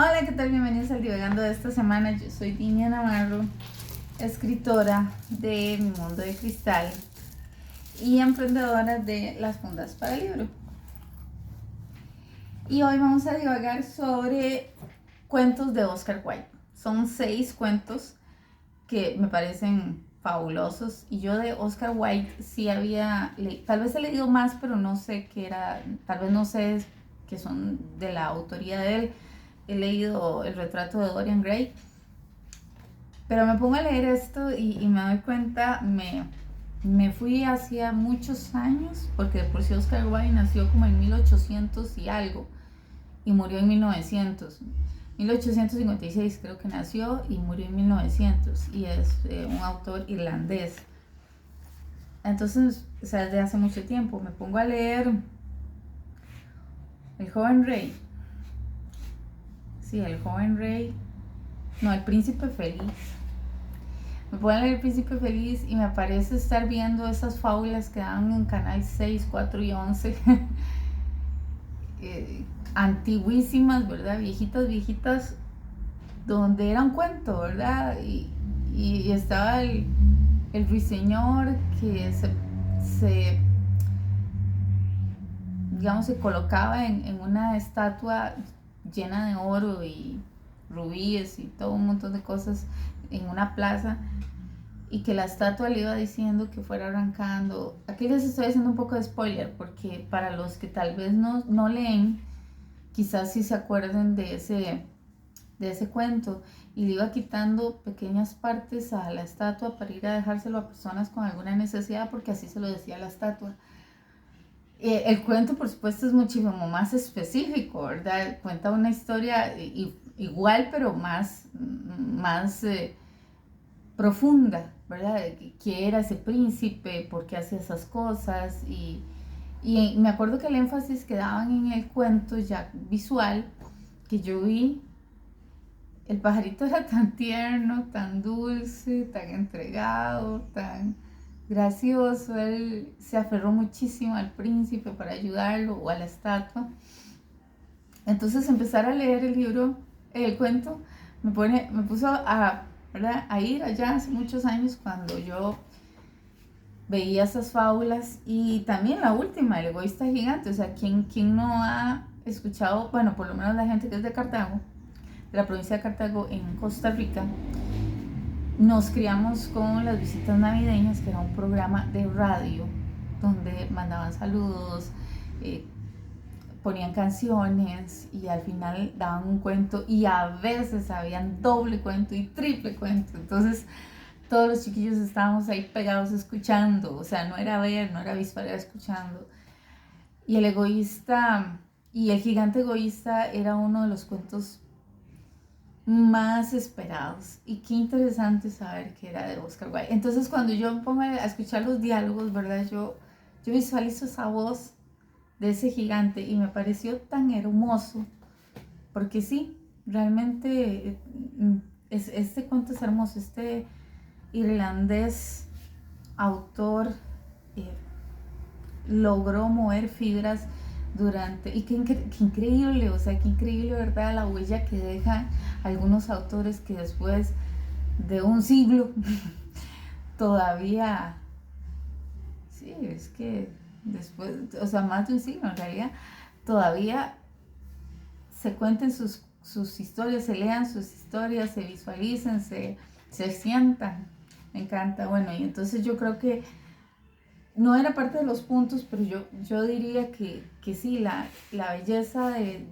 Hola, ¿qué tal? Bienvenidos al Divagando de esta semana. Yo soy Dinia Navarro, escritora de Mi Mundo de Cristal y emprendedora de las fundas para el libro. Y hoy vamos a divagar sobre cuentos de Oscar Wilde. Son 6 cuentos que me parecen fabulosos. Y yo de Oscar Wilde sí había, tal vez he leído más, pero no sé qué era, tal vez no sé que son de la autoría de él. He leído El retrato de Dorian Gray, pero me pongo a leer esto y me doy cuenta, me fui hacia muchos años, porque por sí Oscar Wilde nació como en 1800 y algo, y murió en 1900. 1856 creo que nació y murió en 1900, y es un autor irlandés. Entonces, o sea, desde hace mucho tiempo me pongo a leer El joven rey. Sí, El joven rey. No, El príncipe feliz. Me pueden leer El Príncipe Feliz y me parece estar viendo esas fábulas que dan en Canal 6, 4 y 11. Antiguísimas, ¿verdad? Viejitas, viejitas, donde era un cuento, ¿verdad? Y estaba el ruiseñor que digamos, se colocaba en una estatua llena de oro y rubíes y todo un montón de cosas en una plaza, y que la estatua le iba diciendo que fuera arrancando. Aquí les estoy haciendo un poco de spoiler, porque para los que tal vez no leen, quizás sí se acuerden de ese cuento, y le iba quitando pequeñas partes a la estatua para ir a dejárselo a personas con alguna necesidad, porque así se lo decía la estatua. El cuento, por supuesto, es muchísimo más específico, ¿verdad? Cuenta una historia igual, pero más profunda, ¿verdad? ¿Qué era ese príncipe? ¿Por qué hacía esas cosas? Y me acuerdo que el énfasis que daban en el cuento ya visual, que yo vi, el pajarito era tan tierno, tan dulce, tan entregado, tan gracioso. Él se aferró muchísimo al príncipe para ayudarlo, o a la estatua. Entonces empezar a leer el libro, el cuento, me puso ¿verdad?, a ir allá hace muchos años, cuando yo veía esas fábulas. Y también la última, El egoísta gigante. O sea, ¿quién no ha escuchado? Bueno, por lo menos la gente que es de Cartago, de la provincia de Cartago, en Costa Rica, nos criamos con las visitas navideñas, que era un programa de radio donde mandaban saludos, ponían canciones y al final daban un cuento, y a veces habían doble cuento y triple cuento. Entonces todos los chiquillos estábamos ahí pegados escuchando. O sea, no era ver, no era visual, era escuchando. Y El egoísta y El gigante egoísta era uno de los cuentos más esperados, y qué interesante saber que era de Oscar Wilde. Entonces, cuando yo me pongo a escuchar los diálogos, ¿verdad? Yo visualizo esa voz de ese gigante, y me pareció tan hermoso, porque sí, realmente este cuento es hermoso. Este irlandés autor eh, logró mover fibras durante, y qué increíble, o sea, qué increíble, ¿verdad?, la huella que dejan algunos autores que después de un siglo todavía, sí, es que después, o sea, más de un siglo en realidad, todavía se cuenten sus historias, se lean sus historias, se visualicen, se sientan. Me encanta. Bueno, y entonces yo creo que no era parte de los puntos, pero yo diría que sí, la belleza de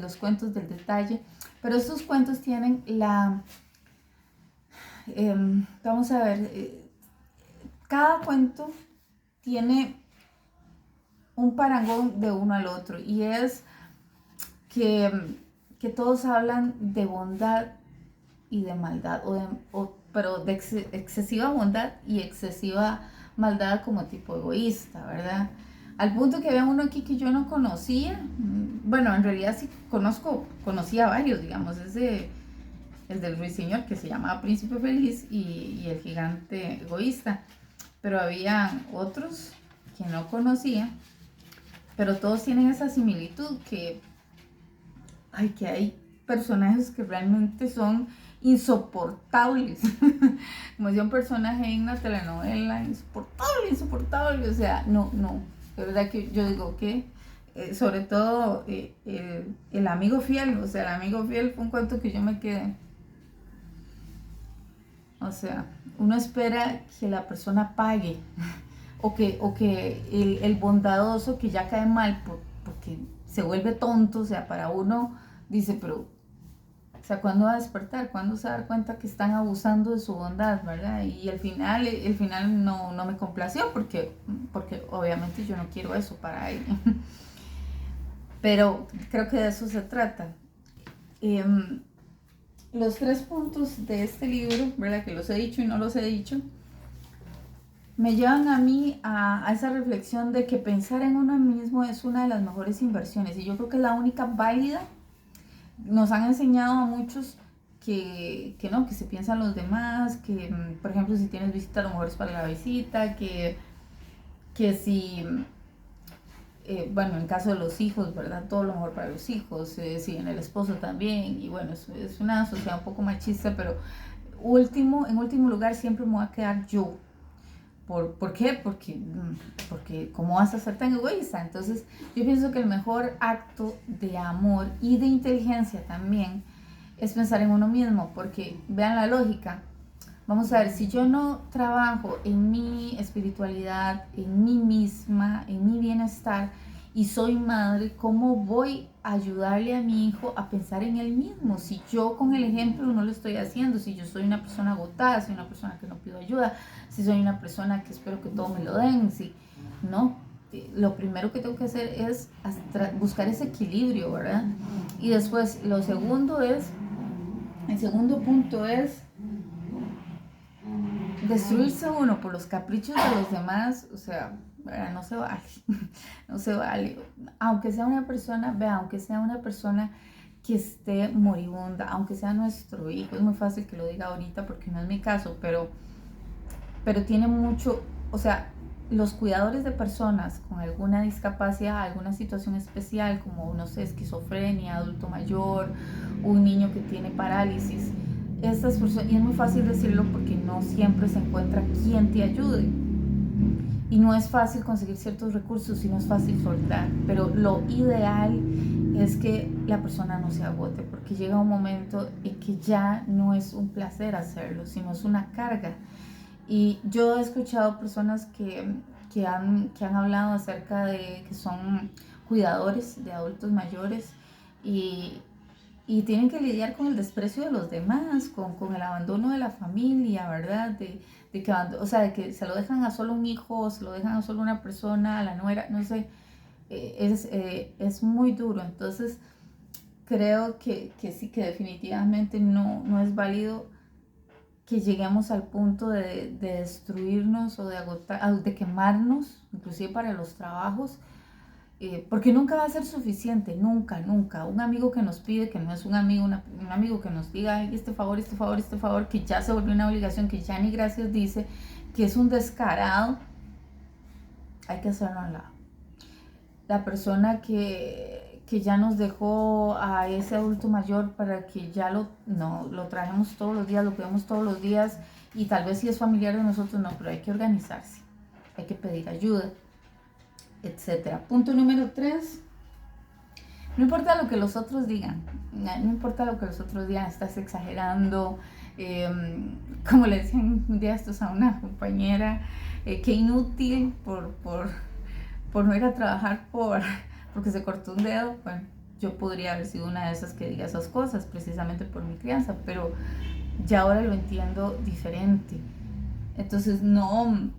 los cuentos, del detalle. Pero estos cuentos tienen vamos a ver, cada cuento tiene un parangón de uno al otro, y es que todos hablan de bondad y de maldad, pero de excesiva bondad y excesiva maldad, como tipo egoísta, ¿verdad? Al punto que había uno aquí que yo no conocía. Bueno, en realidad sí conocía varios, digamos, el del ruiseñor, que se llamaba Príncipe Feliz, y El gigante egoísta. Pero había otros que no conocía, pero todos tienen esa similitud, que hay personajes que realmente son insoportables. Como decía un personaje en una telenovela, insoportable, insoportable. O sea, no, no. De verdad que yo digo que, sobre todo, el amigo fiel. O sea, el amigo fiel fue un cuento que yo me quedé. O sea, uno espera que la persona pague. O que el bondadoso que ya cae mal porque se vuelve tonto. O sea, para uno dice, pero o sea, ¿cuándo va a despertar? ¿Cuándo se va a dar cuenta que están abusando de su bondad, verdad? Y el final no me complació porque obviamente yo no quiero eso para él. Pero creo que de eso se trata. Los 3 puntos de este libro, ¿verdad? Que los he dicho y no los he dicho, me llevan a mí a esa reflexión de que pensar en uno mismo es una de las mejores inversiones. Y yo creo que es la única válida. Nos han enseñado a muchos que no, que se piensan los demás, que por ejemplo si tienes visita a lo mejor es para la visita, que si, bueno, en caso de los hijos, ¿verdad? Todo lo mejor para los hijos, si en el esposo también, y bueno, es una sociedad un poco machista, pero en último lugar siempre me voy a quedar yo. ¿Por qué? Porque ¿cómo vas a ser tan egoísta? Entonces yo pienso que el mejor acto de amor y de inteligencia también es pensar en uno mismo, porque vean la lógica. Vamos a ver, si yo no trabajo en mi espiritualidad, en mí misma, en mi bienestar, y soy madre, ¿cómo voy a ayudarle a mi hijo a pensar en él mismo? Si yo con el ejemplo no lo estoy haciendo, si yo soy una persona agotada, soy una persona que no pido ayuda, si soy una persona que espero que todo me lo den, si no, lo primero que tengo que hacer es buscar ese equilibrio, ¿verdad? Y después, el segundo punto es destruirse uno por los caprichos de los demás. O sea, no se vale, no se vale. Aunque sea una persona, aunque sea una persona que esté moribunda, aunque sea nuestro hijo, es muy fácil que lo diga ahorita porque no es mi caso, pero tiene mucho, o sea, los cuidadores de personas con alguna discapacidad, alguna situación especial, como, no sé, esquizofrenia, adulto mayor, un niño que tiene parálisis, estas personas, y es muy fácil decirlo porque no siempre se encuentra quien te ayude. Y no es fácil conseguir ciertos recursos y no es fácil soltar, pero lo ideal es que la persona no se agote, porque llega un momento en que ya no es un placer hacerlo, sino es una carga. Y yo he escuchado personas que han hablado acerca de que son cuidadores de adultos mayores y, y tienen que lidiar con el desprecio de los demás, con el abandono de la familia, ¿verdad? De que, o sea, de que se lo dejan a solo un hijo, se lo dejan a solo una persona, a la nuera, no sé, es muy duro. Entonces, creo que sí, que definitivamente no es válido que lleguemos al punto de destruirnos o de agotar, de quemarnos, inclusive para los trabajos, porque nunca va a ser suficiente, nunca, nunca. Un amigo que nos pide, que no es un amigo, un amigo que nos diga, ay, este favor, este favor, este favor, que ya se volvió una obligación, que ya ni gracias dice, que es un descarado, hay que hacerlo a un lado. La persona que ya nos dejó a ese adulto mayor para que ya lo trajemos todos los días, lo cuidemos todos los días, y tal vez si es familiar de nosotros, no, pero hay que organizarse, hay que pedir ayuda, etcétera. Punto número 3, no importa lo que los otros digan, no importa lo que los otros digan, estás exagerando, como le decían un día estos a una compañera, que inútil por no ir a trabajar porque se cortó un dedo. Bueno, yo podría haber sido una de esas que diga esas cosas precisamente por mi crianza, pero ya ahora lo entiendo diferente. Entonces no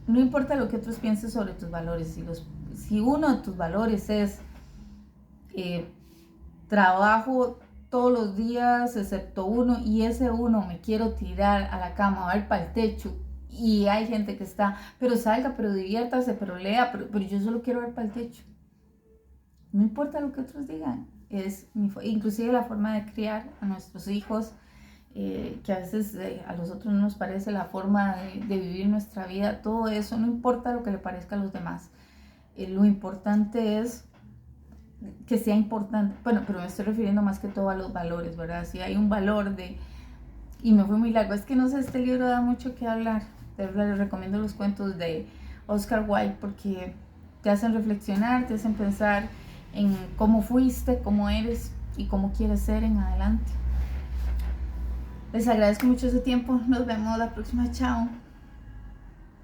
importa lo que otros piensen sobre tus valores. Si uno de tus valores es trabajo todos los días excepto uno, y ese uno me quiero tirar a la cama, a ver para el techo, y hay gente que está, pero salga, pero diviértase, pero lea, pero yo solo quiero ver para el techo. No importa lo que otros digan, inclusive la forma de criar a nuestros hijos, que a veces a los otros no nos parece la forma de vivir nuestra vida, todo eso, no importa lo que le parezca a los demás. Lo importante es que sea importante. Bueno, pero me estoy refiriendo más que todo a los valores, ¿verdad? Si hay un valor de... Y me fui muy largo. Es que no sé, este libro da mucho que hablar. De verdad, les recomiendo los cuentos de Oscar Wilde porque te hacen reflexionar, te hacen pensar en cómo fuiste, cómo eres y cómo quieres ser en adelante. Les agradezco mucho su tiempo. Nos vemos la próxima. Chao.